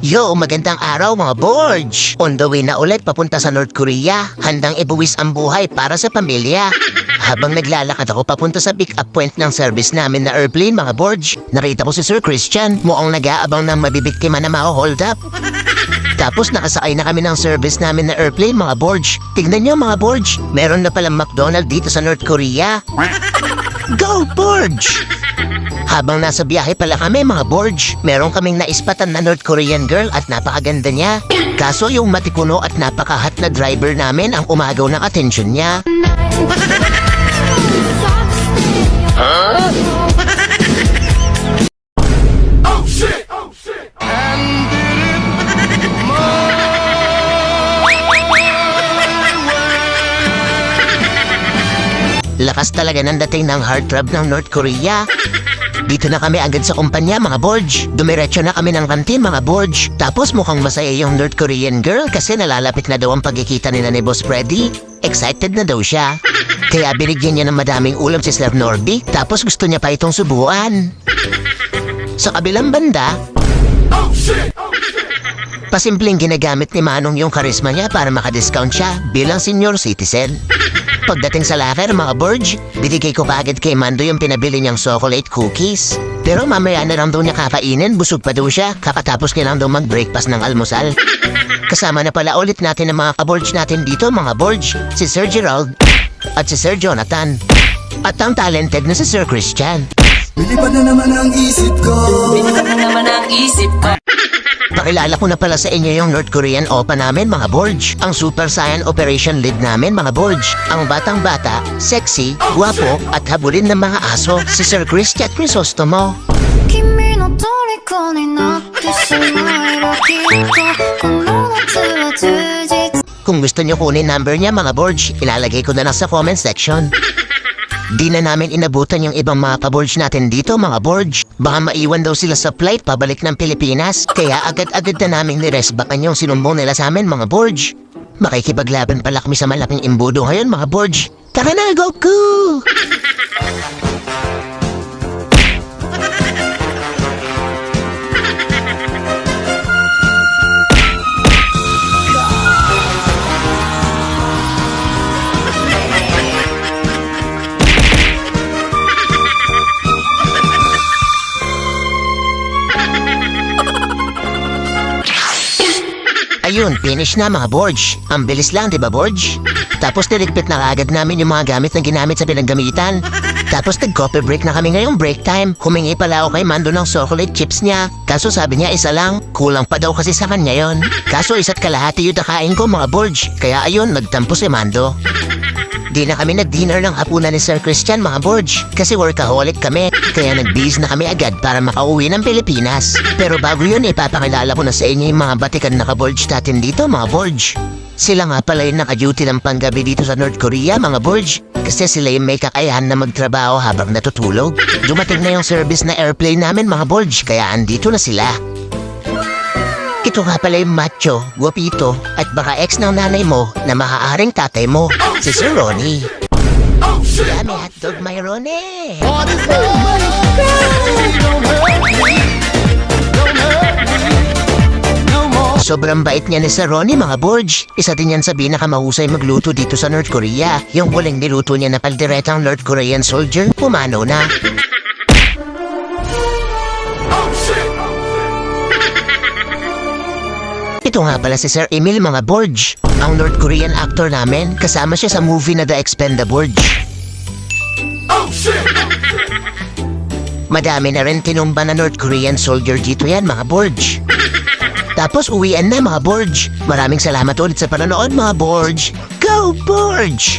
Yo, magandang araw mga Borge! On the way na ulit papunta sa North Korea, handang ibuwis ang buhay para sa pamilya. Habang naglalakad ako papunta sa pick-up point ng service namin na airplane mga Borge, nakita ko si Sir Christian, mukhang nag-aabang ng mabibiktima na ma-hold up. Tapos nakasakay na kami ng service namin na airplane mga Borge. Tignan nyo mga Borge, meron na palang McDonald's dito sa North Korea. Go Borge! Habang nasa biyahe pala kami mga Borge, meron kaming naispatan na North Korean girl at napakaganda niya. Kaso yung matikuno at napakahat na driver namin ang umagaw ng atensyon niya. Huh? Oh shit! Oh shit! And did it Lakas talaga ng dating ng heartthrob ng North Korea. Dito na kami agad sa kumpanya mga Borge. Dumiretso na kami ng kantin mga Borge. Tapos mukhang masaya yung North Korean girl kasi nalalapit na daw ang pagkikita nila ni Boss Freddy. Excited na daw siya. Kaya binigyan niya ng madaming ulam si Sir Norby. Tapos gusto niya pa itong subuan. Sa kabilang banda, Oh shit! Oh shit! pasimpleng ginagamit ni Manong yung karisma niya para makadiscount siya bilang senior citizen. Pagdating sa locker mga Borge, binigay ko kaagad kay Mando yung pinabili niyang chocolate cookies. Pero mamaya na lang daw niya kakainin, busog pa daw siya, kakatapos niya lang daw mag-breakfast ng almusal. Kasama na pala ulit natin ang mga ka-Borge natin dito mga Borge, si Sir Gerald at si Sir Jonathan. At ang talented na si Sir Christian. Lilipad na naman ang isip ko. Pakilala ko na pala sa inyo yung North Korean OPA namin mga Borge. Ang Super Saiyan Operation Lead namin mga Borge. Ang batang-bata, sexy, guwapo at habulin ng mga aso, si Sir Christian Crisostomo. 君の虜になってしまえばきっとこの夏は充実 Kung gusto nyo kunin number niya mga Borge, ilalagay ko na lang sa comment section. Di na namin inabutan yung ibang mga ka-Borge natin dito mga Borge. Baka maiwan daw sila sa flight pabalik ng Pilipinas. Kaya agad-agad na namin niresbakan yung sinumbong nila sa amin mga Borge. Makikipaglaban pala kami sa malaking imbudo ngayon mga Borge. Tara na, Goku! Ayun, finish na mga Borge. Ang bilis lang, di ba Borge? Tapos niligpit na kaagad namin yung mga gamit na ginamit sa pinaggamitan. Tapos nag-coffee break na kami ngayong break time. Humingi pala ako kay Mando ng chocolate chips niya. Kaso sabi niya isa lang, kulang pa daw kasi sa kanya yon. Kaso isa't kalahati yung nakain ko mga Borge. Kaya ayun, nagtampo si Mando. Di na kami nag-dinner ng hapunan ni Sir Christian mga Borge kasi workaholic kami. Kaya nag-biz na kami agad para makauwi ng Pilipinas. Pero bago yun, ipapakilala ko na sa inyo yung mga batikan na ka-Borge natin dito mga Borge. Sila nga pala yung naka-duty ng panggabi dito sa North Korea mga Borge. Kasi sila yung may kakayahan na magtrabaho habang natutulog. Dumating na yung service na airplane namin mga Borge kaya andito na sila. Ito nga pala yung macho, guwapito, at baka ex ng nanay mo na maaaring tatay mo, si Sir Ronnie. Oh shit! Yummy hotdog, my Ronnie! What is that? Don't hurt me. Don't hurt me. No more. Sobrang bait niya ni Sir Ronnie mga Borge. Isa din yan sa pinakamahusay magluto dito sa North Korea. Yung huling niluto niya na paldiretang North Korean soldier, pumano na. Oh shit! Ito nga pala si Sir Emil mga Borge. Ang North Korean actor namin, kasama siya sa movie na The Expendables. Oh shit! Madami na rin tinumba na North Korean soldier dito yan mga Borge. Tapos uwian na mga Borge. Maraming salamat ulit sa panonood mga Borge. Go Borge!